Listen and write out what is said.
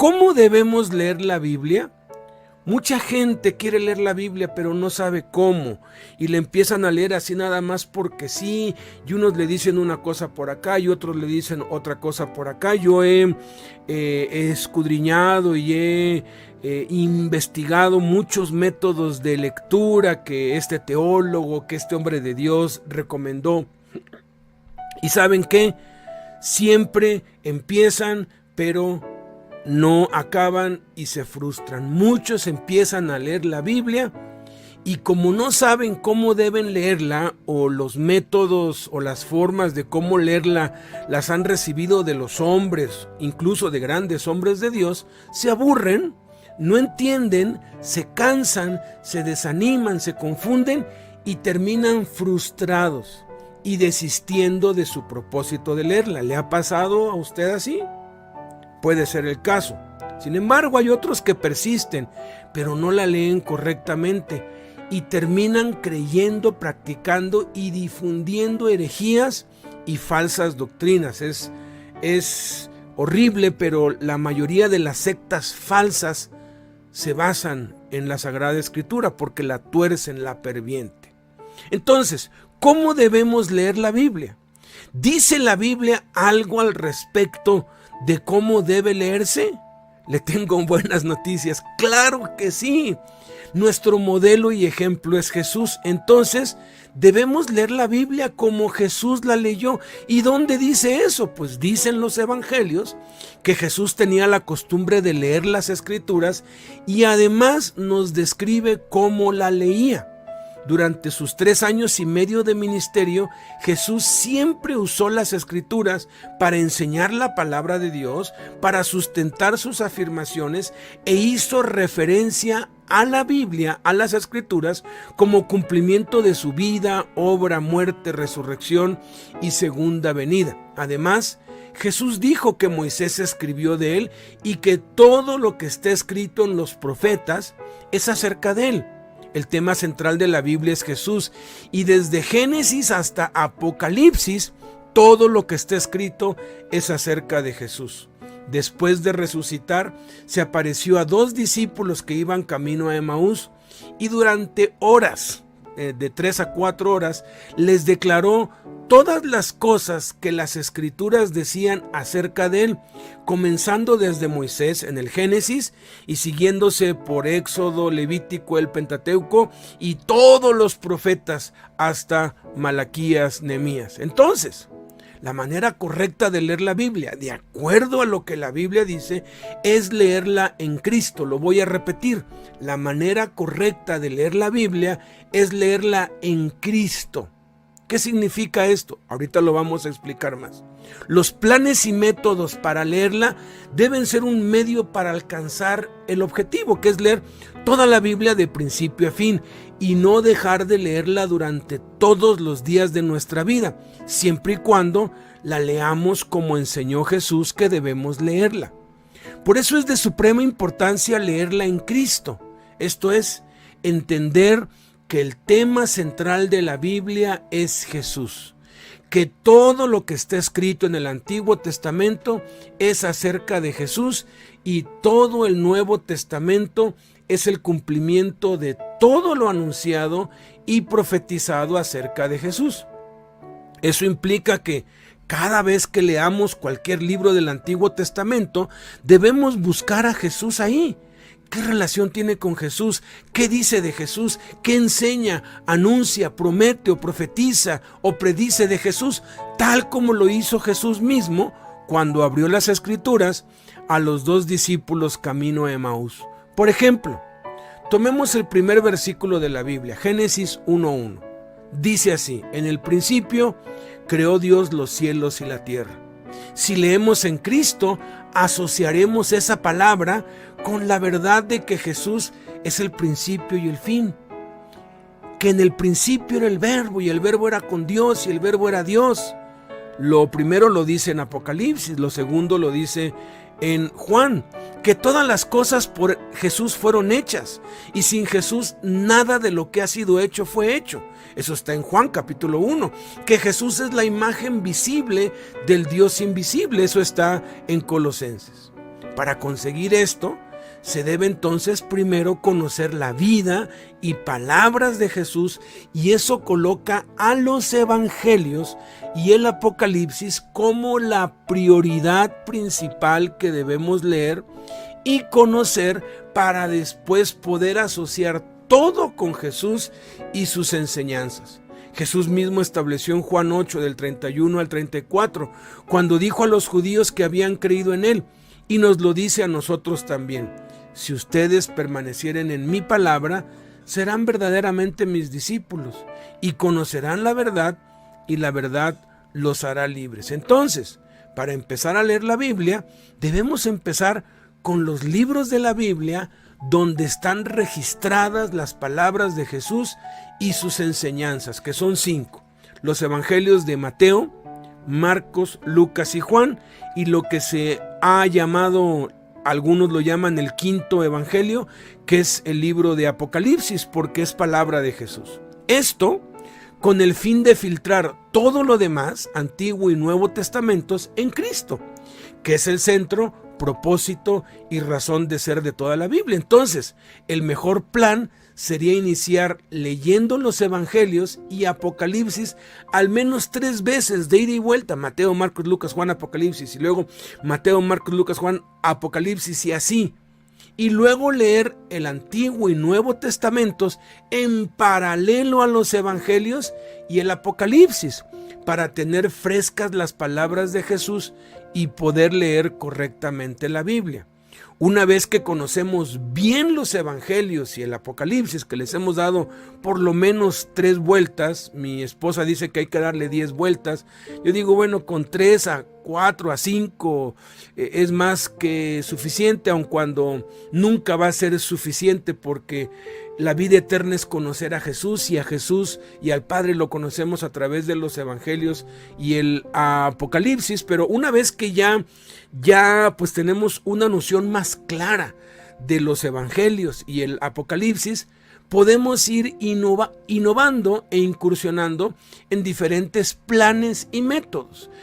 ¿Cómo debemos leer la Biblia? Mucha gente quiere leer la Biblia, pero no sabe cómo, y le empiezan a leer así nada más porque sí, y unos le dicen una cosa por acá y otros le dicen otra cosa por acá. Yo he escudriñado y he investigado muchos métodos de lectura que este teólogo, que este hombre de Dios recomendó, y ¿saben qué? Siempre empiezan, pero no acaban y se frustran. Muchos empiezan a leer la Biblia y como no saben cómo deben leerla, o los métodos o las formas de cómo leerla las han recibido de los hombres, incluso de grandes hombres de Dios, se aburren, no entienden, se cansan, se desaniman, se confunden y terminan frustrados y desistiendo de su propósito de leerla. ¿Le ha pasado a usted así? Puede ser el caso. Sin embargo, hay otros que persisten, pero no la leen correctamente y terminan creyendo, practicando y difundiendo herejías y falsas doctrinas. Es horrible, pero la mayoría de las sectas falsas se basan en la Sagrada Escritura porque la tuercen, la pervienten. Entonces, ¿cómo debemos leer la Biblia? ¿Dice la Biblia algo al respecto de cómo debe leerse? Le tengo buenas noticias. ¡Claro que sí! Nuestro modelo y ejemplo es Jesús. Entonces, debemos leer la Biblia como Jesús la leyó. ¿Y dónde dice eso? Pues dicen los evangelios que Jesús tenía la costumbre de leer las Escrituras y además nos describe cómo la leía. Durante sus 3 años y medio de ministerio, Jesús siempre usó las Escrituras para enseñar la palabra de Dios, para sustentar sus afirmaciones, e hizo referencia a la Biblia, a las Escrituras, como cumplimiento de su vida, obra, muerte, resurrección y segunda venida. Además, Jesús dijo que Moisés escribió de él y que todo lo que está escrito en los profetas es acerca de él. El tema central de la Biblia es Jesús, y desde Génesis hasta Apocalipsis, todo lo que está escrito es acerca de Jesús. Después de resucitar, se apareció a 2 discípulos que iban camino a Emaús, y durante horas, de 3 a 4 horas, les declaró todas las cosas que las Escrituras decían acerca de él, comenzando desde Moisés en el Génesis y siguiéndose por Éxodo, Levítico, el Pentateuco y todos los profetas hasta Malaquías, Nehemías. Entonces, la manera correcta de leer la Biblia, de acuerdo a lo que la Biblia dice, es leerla en Cristo. Lo voy a repetir. La manera correcta de leer la Biblia es leerla en Cristo. ¿Qué significa esto? Ahorita lo vamos a explicar más. Los planes y métodos para leerla deben ser un medio para alcanzar el objetivo, que es leer toda la Biblia de principio a fin y no dejar de leerla durante todos los días de nuestra vida, siempre y cuando la leamos como enseñó Jesús que debemos leerla. Por eso es de suprema importancia leerla en Cristo. Esto es, entender que el tema central de la Biblia es Jesús, que todo lo que está escrito en el Antiguo Testamento es acerca de Jesús y todo el Nuevo Testamento es el cumplimiento de todo lo anunciado y profetizado acerca de Jesús. Eso implica que cada vez que leamos cualquier libro del Antiguo Testamento, debemos buscar a Jesús ahí. ¿Qué relación tiene con Jesús? ¿Qué dice de Jesús? ¿Qué enseña, anuncia, promete o profetiza o predice de Jesús? Tal como lo hizo Jesús mismo cuando abrió las Escrituras a los 2 discípulos camino a Emaús. Por ejemplo, tomemos el primer versículo de la Biblia, Génesis 1:1. Dice así: en el principio creó Dios los cielos y la tierra. Si leemos en Cristo, asociaremos esa palabra con la verdad de que Jesús es el principio y el fin. Que en el principio era el Verbo y el Verbo era con Dios y el Verbo era Dios. Lo primero lo dice en Apocalipsis, lo segundo lo dice en Juan, que todas las cosas por Jesús fueron hechas y sin Jesús nada de lo que ha sido hecho fue hecho. Eso está en Juan capítulo 1, que Jesús es la imagen visible del Dios invisible. Eso está en Colosenses. Para conseguir esto, se debe entonces primero conocer la vida y palabras de Jesús, y eso coloca a los evangelios y el Apocalipsis como la prioridad principal que debemos leer y conocer para después poder asociar todo con Jesús y sus enseñanzas. Jesús mismo estableció en Juan 8 del 31 al 34, cuando dijo a los judíos que habían creído en él, y nos lo dice a nosotros también: si ustedes permanecieren en mi palabra, serán verdaderamente mis discípulos y conocerán la verdad, y la verdad los hará libres. Entonces, para empezar a leer la Biblia, debemos empezar con los libros de la Biblia donde están registradas las palabras de Jesús y sus enseñanzas, que son 5. Los evangelios de Mateo, Marcos, Lucas y Juan, y lo que se ha llamado, algunos lo llaman el quinto evangelio, que es el libro de Apocalipsis, porque es palabra de Jesús. Esto con el fin de filtrar todo lo demás, Antiguo y Nuevo Testamentos, en Cristo, que es el centro, propósito y razón de ser de toda la Biblia. Entonces, el mejor plan sería iniciar leyendo los evangelios y Apocalipsis al menos 3 veces de ida y vuelta: Mateo, Marcos, Lucas, Juan, Apocalipsis, y luego Mateo, Marcos, Lucas, Juan, Apocalipsis, y así. Y luego leer el Antiguo y Nuevo Testamentos en paralelo a los evangelios y el Apocalipsis, para tener frescas las palabras de Jesús y poder leer correctamente la Biblia. Una vez que conocemos bien los evangelios y el Apocalipsis, que les hemos dado por lo menos 3 vueltas, mi esposa dice que hay que darle 10 vueltas, yo digo, bueno, con 3 a 4 a 5 es más que suficiente, aun cuando nunca va a ser suficiente, porque la vida eterna es conocer a Jesús y al Padre lo conocemos a través de los evangelios y el Apocalipsis. Pero una vez que ya pues tenemos una noción más clara de los evangelios y el Apocalipsis, podemos ir innovando e incursionando en diferentes planes y métodos.